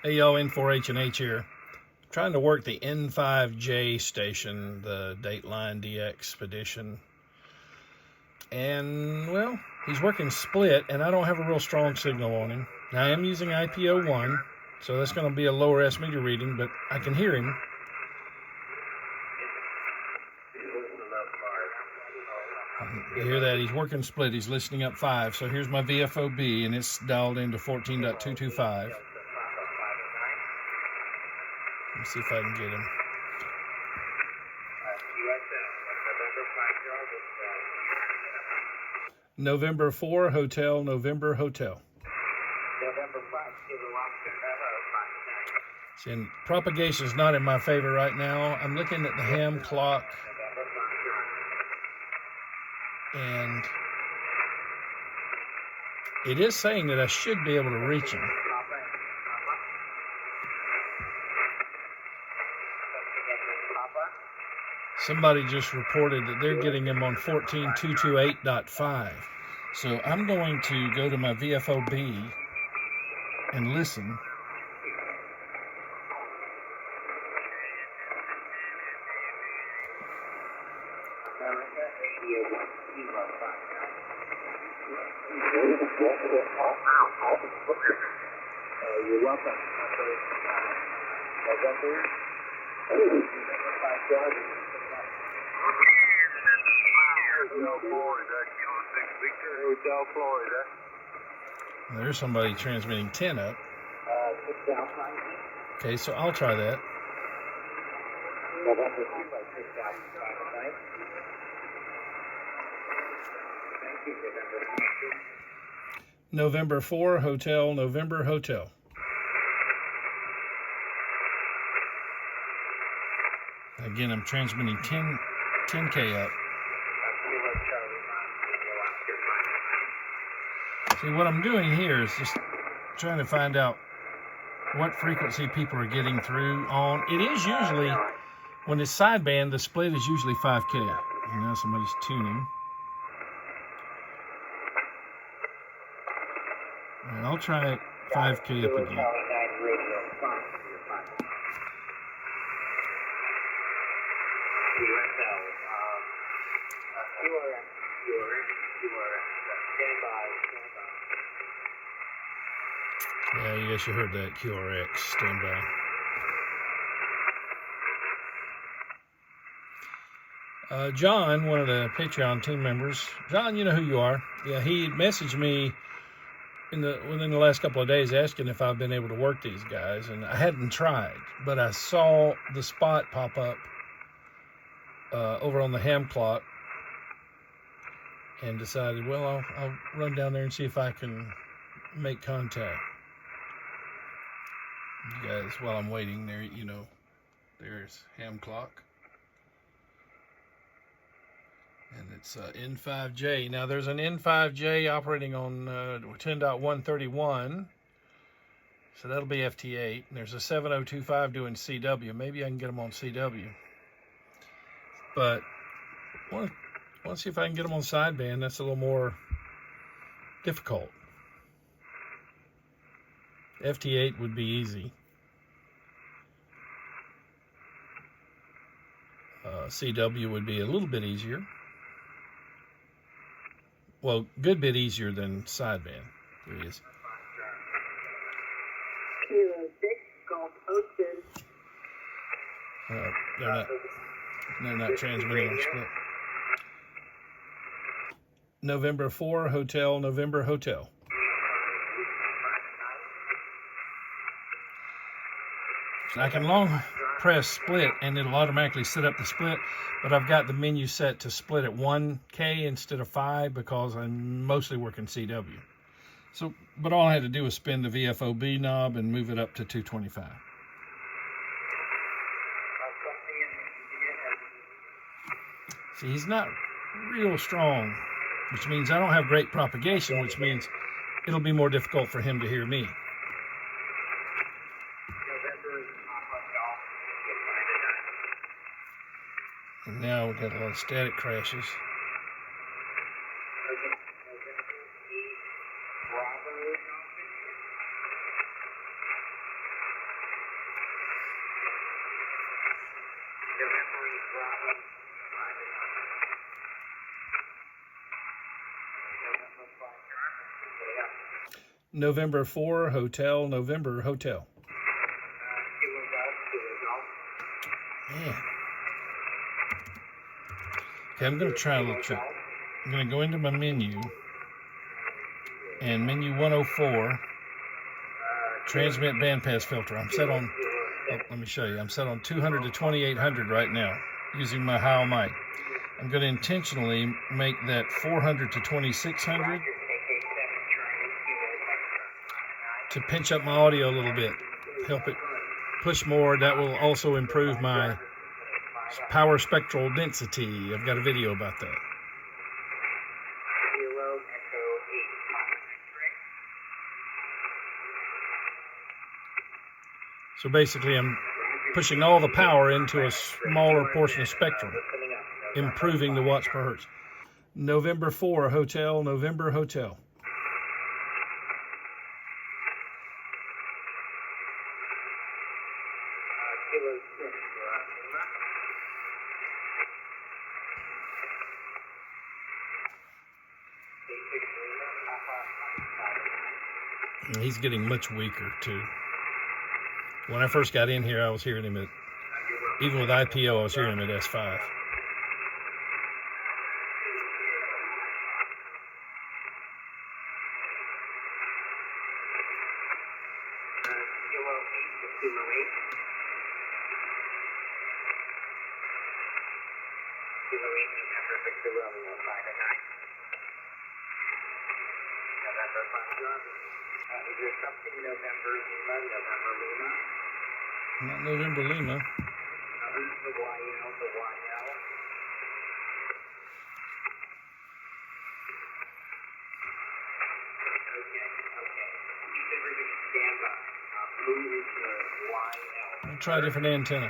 Hey y'all, N4H and H here. Trying to work the N5J station, the Dateline DXpedition. And, well, he's working split, and I don't have a real strong signal on him. Now, I am using IPO1, so that's going to be a lower S meter reading, but I can hear him. You hear that? He's working split. He's listening up 5. So here's my VFOB, and it's dialed into 14.225. Let's see if I can get him. November 4, Hotel, November, Hotel. See, and propagation is not in my favor right now. I'm looking at the ham clock, and it is saying that I should be able to reach him. Somebody just reported that they're getting him on 14.228.5. So I'm going to go to my VFOB and listen. You're welcome. There's somebody transmitting 10 up. Okay, so I'll try that. November 4, Hotel, November, Hotel. Again, I'm transmitting 10K up. See, what I'm doing here is just trying to find out what frequency people are getting through on. It is usually, when it's sideband, the split is usually 5K. And now somebody's tuning. And I'll try 5K up again. Yeah, you guys heard that. QRX, stand by. John, one of the Patreon team members. John, you know who you are. Yeah, he messaged me within the last couple of days asking if I've been able to work these guys, and I hadn't tried, but I saw the spot pop up over on the ham clock and decided, well, I'll run down there and see if I can make contact. You guys, while I'm waiting there, you know, there's ham clock. And it's N5J. Now, there's an N5J operating on 10.131. So that'll be FT8. And there's a 7025 doing CW. Maybe I can get them on CW. But I want to see if I can get them on sideband. That's a little more difficult. FT8 would be easy. CW would be a little bit easier. Well, good bit easier than sideband. There he is. They're not transmitting on split. November 4, Hotel, November, Hotel. I can long press split and it'll automatically set up the split, but I've got the menu set to split at 1K instead of 5 because I'm mostly working CW. So, but all I had to do was spin the VFOB knob and move it up to 225. See, he's not real strong, which means I don't have great propagation, which means it'll be more difficult for him to hear me. And now we've got a lot of static crashes. November 4, Hotel, November, Hotel. Yeah. Okay, I'm going to try a little trick. I'm going to go into my menu, and menu 104, transmit bandpass filter. I'm set on, let me show you. I'm set on 200 to 2800 right now, using my Heil mic. I'm going to intentionally make that 400 to 2600 to pinch up my audio a little bit, help it push more. That will also improve my power spectral density. I've got a video about that. So basically I'm pushing all the power into a smaller portion of spectrum, improving the watts per hertz. November 4, Hotel, November, Hotel. And he's getting much weaker too. When I first got in here, I was hearing him at, even with IPO, I was hearing him at S5. Is there something November Lima, November Lima? Not November Lima. The YL, the YL. Okay. Keep everybody stand by. Move to YL. I'll try a different antenna.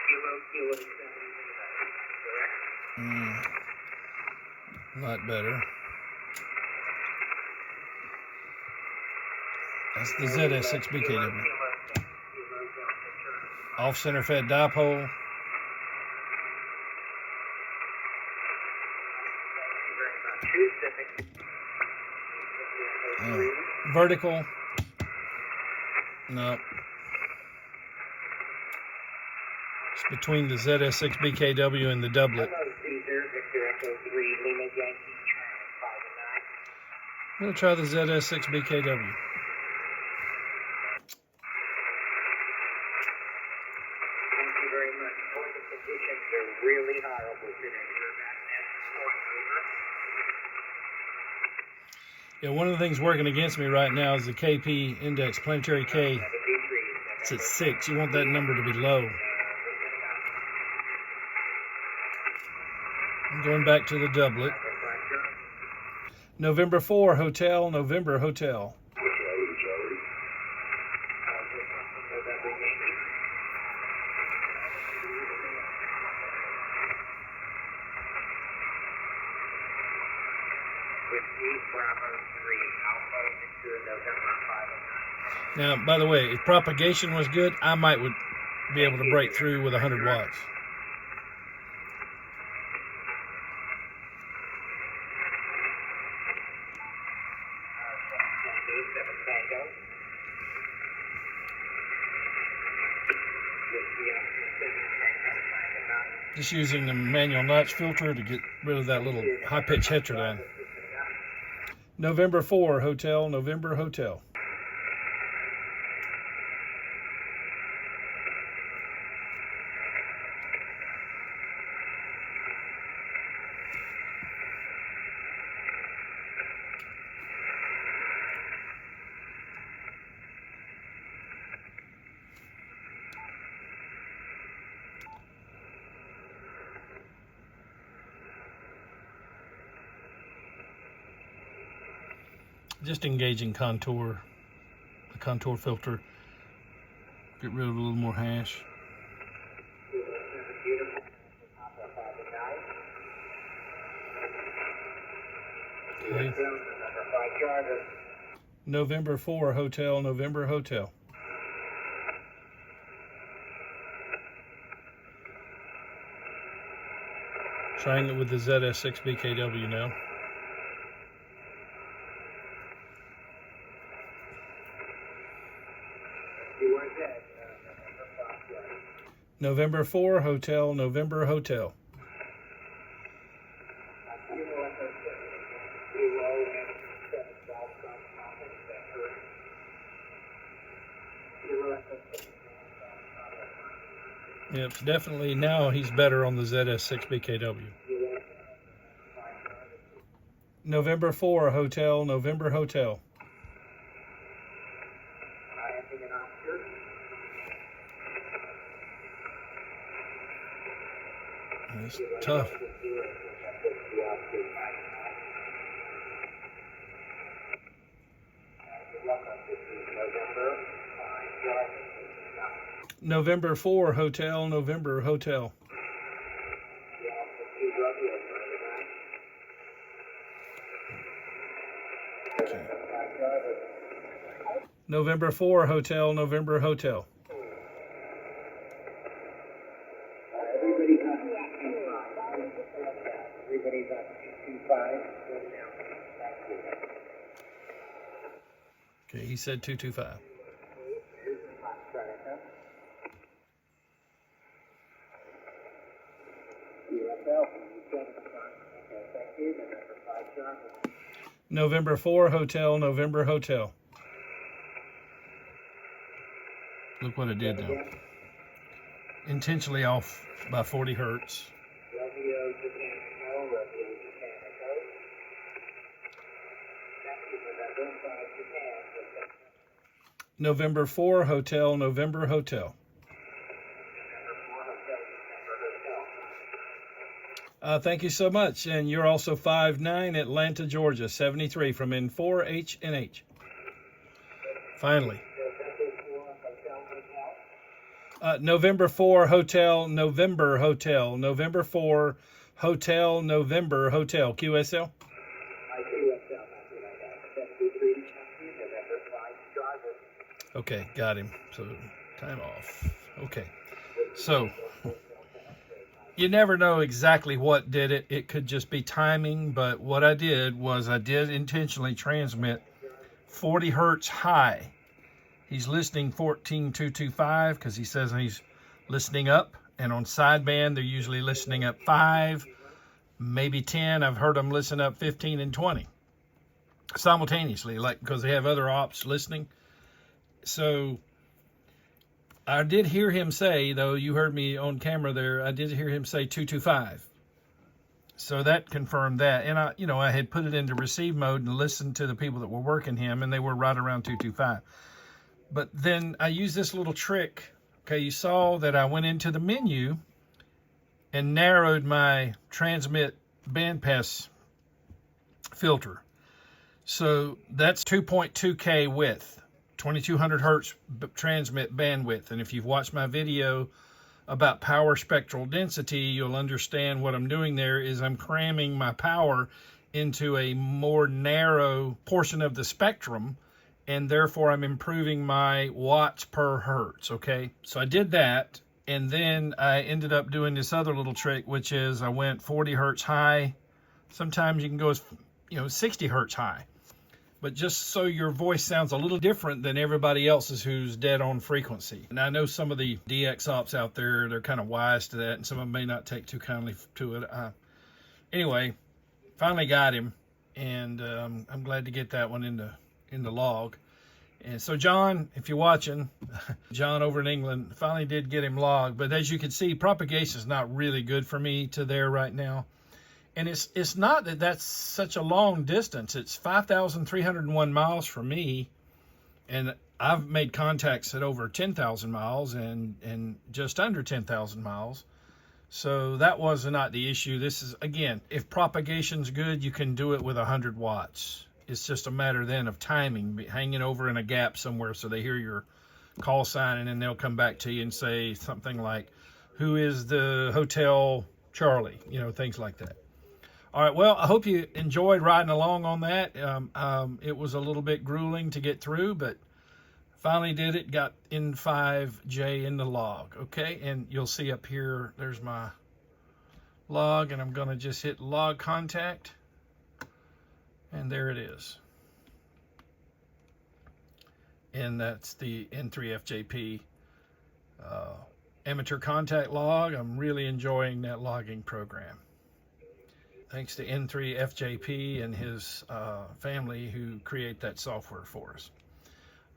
Kilo 7, correct? Lot better. That's the ZS6BKW. Off center fed dipole. Vertical. No. It's between the ZS6BKW and the doublet. I'm going to try the ZS6BKW. Really horrible today. Yeah, one of the things working against me right now is the KP index, planetary K. It's at 6. You want that number to be low. I'm going back to the doublet. November 4, Hotel, November, Hotel. Now, by the way, if propagation was good, I might would be able to break through with 100 watts. Just using the manual notch filter to get rid of that little high-pitch heterodyne. November 4, Hotel, November, Hotel. Just engaging contour, the contour filter, get rid of a little more hash. Okay. November 4 Hotel, November Hotel. Trying it with the ZS6BKW now. You weren't dead. November 4 Hotel, November Hotel. Yep, definitely now he's better on the ZS6BKW. November 4 Hotel, November Hotel. It's tough. November 4 Hotel, November Hotel. Okay. November 4 Hotel, November Hotel. Everybody's on 225. Okay, he said 225. November 4 Hotel, November Hotel. Look what it did now. Intentionally off by 40 hertz. November 4 Hotel, November Hotel. Thank you so much. And you're also 5'9", Atlanta, Georgia, 73 from N4H and H. Finally. November 4 Hotel, November Hotel. November 4 Hotel, November Hotel. QSL? Okay, got him. So, time off. Okay. So, you never know exactly what did it. It could just be timing, but what I did was I did intentionally transmit 40 hertz high. He's listening 14.225 because he says he's listening up, and on sideband they're usually listening up 5, maybe 10. I've heard them listen up 15 and 20 simultaneously, like because they have other ops listening. So I did hear him say, though you heard me on camera there, I did hear him say 225. So that confirmed that. And I had put it into receive mode and listened to the people that were working him, and they were right around 225. But then I used this little trick. Okay, you saw that I went into the menu and narrowed my transmit bandpass filter. So that's 2.2K width. 2200 hertz transmit bandwidth. And if you've watched my video about power spectral density, you'll understand what I'm doing there is I'm cramming my power into a more narrow portion of the spectrum, and therefore I'm improving my watts per hertz. Okay, so I did that, and then I ended up doing this other little trick, which is I went 40 hertz high. Sometimes you can go as 60 hertz high. But just so your voice sounds a little different than everybody else's who's dead on frequency. And I know some of the DX ops out there, they're kind of wise to that, and some of them may not take too kindly to it. Anyway, finally got him, and I'm glad to get that one in the log. And so John, if you're watching, John over in England, finally did get him logged. But as you can see, propagation is not really good for me to there right now. And it's not that that's such a long distance. It's 5,301 miles for me, and I've made contacts at over 10,000 miles and just under 10,000 miles. So that was not the issue. This is, again, if propagation's good, you can do it with 100 watts. It's just a matter then of timing, hanging over in a gap somewhere so they hear your call sign, and then they'll come back to you and say something like, who is the Hotel Charlie? Things like that. All right, well, I hope you enjoyed riding along on that. It was a little bit grueling to get through, but finally did it, got N5J in the log, okay? And you'll see up here, there's my log, and I'm gonna just hit log contact, and there it is. And that's the N3FJP amateur contact log. I'm really enjoying that logging program. Thanks to N3FJP and his family who create that software for us.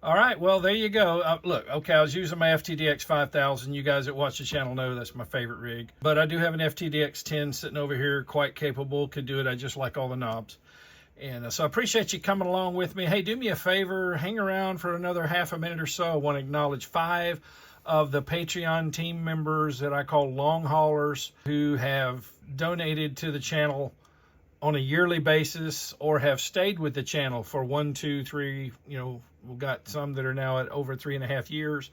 All right, well, there you go. Look, okay, I was using my FTDX 5000. You guys that watch the channel know that's my favorite rig. But I do have an FTDX 10 sitting over here, quite capable, could do it. I just like all the knobs. And so I appreciate you coming along with me. Hey, do me a favor, hang around for another half a minute or so. I want to acknowledge 5 of the Patreon team members that I call long haulers who have donated to the channel on a yearly basis or have stayed with the channel for 1, 2, 3, we've got some that are now at over 3.5 years.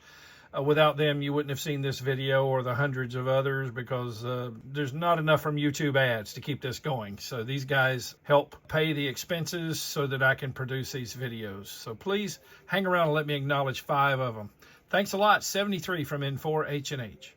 Without them, you wouldn't have seen this video or the hundreds of others because there's not enough from YouTube ads to keep this going. So these guys help pay the expenses so that I can produce these videos. So please hang around and let me acknowledge 5 of them. Thanks a lot. 73 from N4H&H.